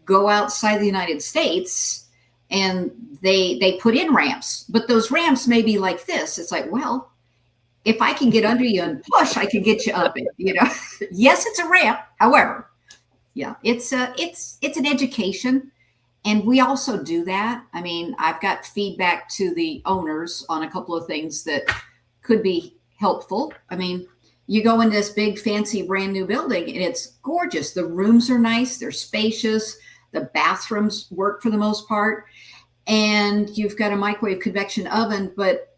go outside the United States and they put in ramps, but those ramps may be like this. It's like, well, if I can get under you and push, I can get you up it. Yes, it's a ramp. However, yeah, it's an education. And we also do that. I mean, I've got feedback to the owners on a couple of things that could be helpful. I mean, you go in this big, fancy, brand new building and it's gorgeous. The rooms are nice, they're spacious, the bathrooms work for the most part, and you've got a microwave convection oven, but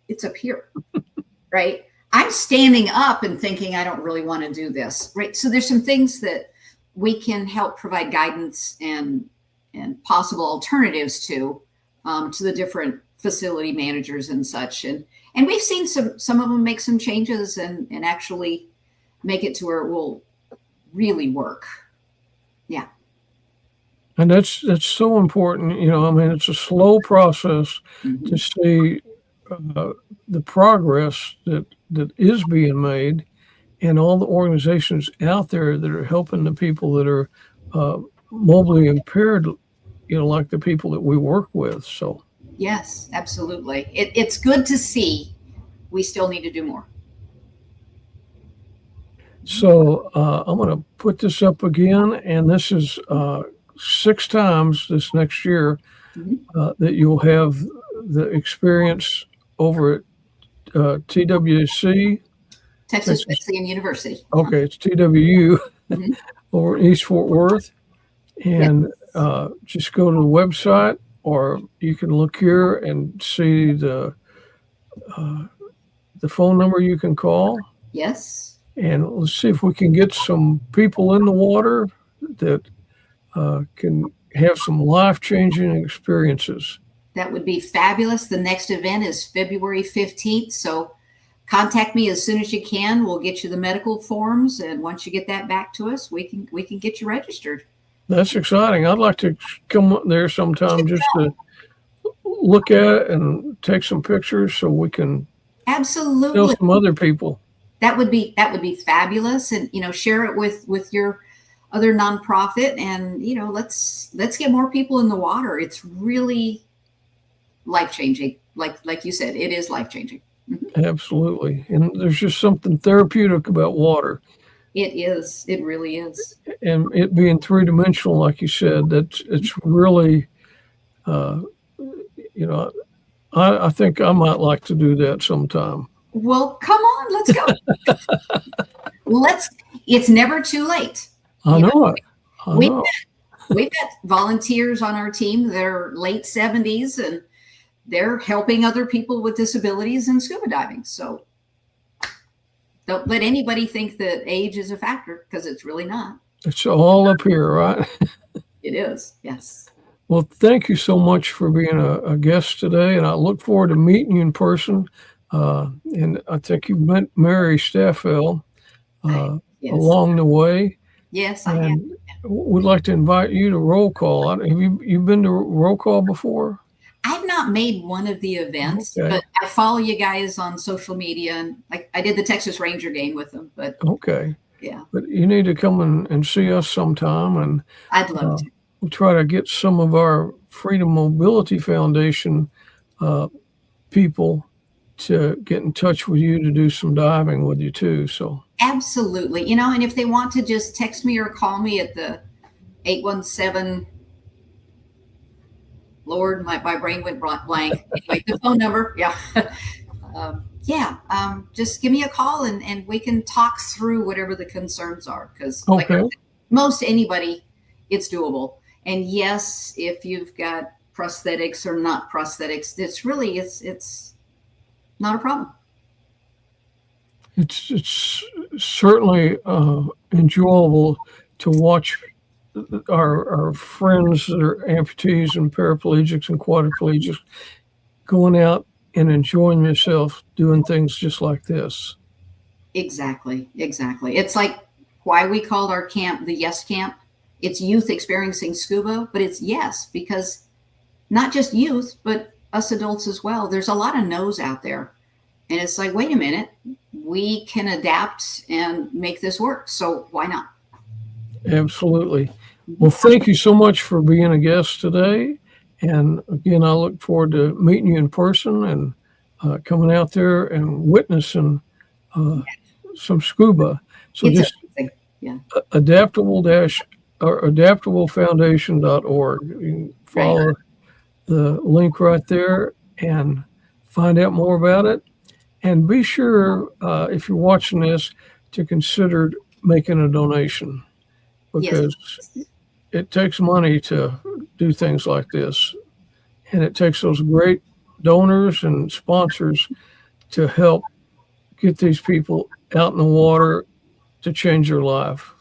it's up here, right? I'm standing up and thinking, I don't really want to do this, right? So there's some things that we can help provide guidance and possible alternatives to the different facility managers and such. And we've seen some of them make some changes and actually make it to where it will really work. Yeah. and that's so important. I mean, it's a slow process to Mhm. see uh, the progress that is being made, and all the organizations out there that are helping the people that are uh, mobily impaired, like the people that we work with. So, Yes, absolutely. It's good to see. We still need to do more. I'm going to put this up again, and this is 6 times this next year Mhm. that you'll have the experience over at TWC, Texas Texas. Wesleyan University. Uh-huh. Okay, it's TWU Mhm. over in East Fort Worth, Yes. and just go to the website, or you can look here and see uh, the phone number you can call, Yes. and let's see if we can get some people in the water that can have some life changing experiences. That would be fabulous. The next event is February 15th. So contact me as soon as you can. We'll get you the medical forms. And once you get that back to us, we can get you registered. That's exciting. I'd like to come up there sometime just to look at it and take some pictures so we can tell Absolutely. some other people. That would be fabulous. And share it with your other nonprofit. And let's get more people in the water. It's really life changing. Like you said, it is life changing. Absolutely. And there's just something therapeutic about water. It is. It really is. And it being 3 dimensional, like you said, it's really, uh, you know, I think I might like to do that sometime. Well, come on, let's go. Let's. It's never too late. I You know, know it. I we've know. we've got volunteers on our team. They're late 70s and they're helping other people with disabilities in scuba diving. So don't let anybody think that age is a factor because it's really not. It's all up here, right? It is. Yes. Well, thank you so much for being a guest today, and I look forward to meeting you in person. And I think you met Mary Staffel I, uh, yes. along the way, Yes, I have. and would like to invite you to roll call. Have you been to roll call before? I've not made one of the events, Okay, but I follow you guys on social media, and like I did the Texas Ranger game with them. But okay. yeah, But you need to come and see us sometime, and I'd love uh, to. we'll try to get some of our Freedom Mobility Foundation uh, people to get in touch with you to do some diving with you too. So Absolutely. And if they want to just text me or call me at the 817, Lord, my brain went blank. Anyway, the phone number. Yeah. Yeah. Just give me a call and we can talk through whatever the concerns are. Because, like I okay, said, most anybody, it's doable. And yes, if you've got prosthetics or not prosthetics. It's really, it's not a problem. It's certainly enjoyable to watch our friends that are amputees and paraplegics and quadriplegics going out and enjoying yourself doing things just like this. Exactly. It's like why we called our camp the Yes Camp. It's youth experiencing scuba, but it's yes, because not just youth, but us adults as well. There's a lot of no's out there. And it's like, wait a minute, we can adapt and make this work. So why not? Absolutely. Well, thank you so much for being a guest today. And again, I look forward to meeting you in person and coming out there and witnessing some scuba. So It's just amazing. Yeah. adaptablefoundation.org. You can follow the link right there and find out more about it. And be sure, if you're watching this, to consider making a donation, because it takes money to do things like this. And it takes those great donors and sponsors to help get these people out in the water to change their life.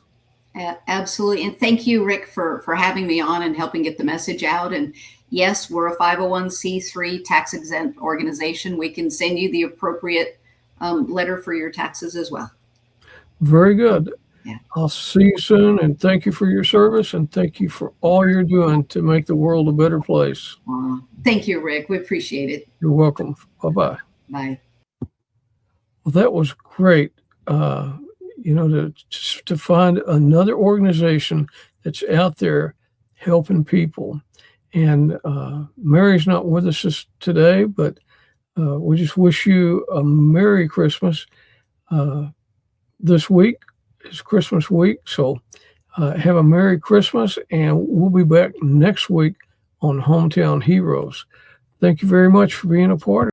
Absolutely. And thank you, Rick, for having me on and helping get the message out. And yes, we're a 501c3 tax exempt organization. We can send you the appropriate letter for your taxes as well. Very good. Yeah. I'll see you soon, and thank you for your service, and thank you for all you're doing to make the world a better place. Thank you, Rick. We appreciate it. You're welcome. Bye-bye. Bye. Well, that was great. To find another organization that's out there helping people. And Mary's not with us today, but we just wish you a Merry Christmas. This week is Christmas week, so have a Merry Christmas, and we'll be back next week on Hometown Heroes. Thank you very much for being a part of it.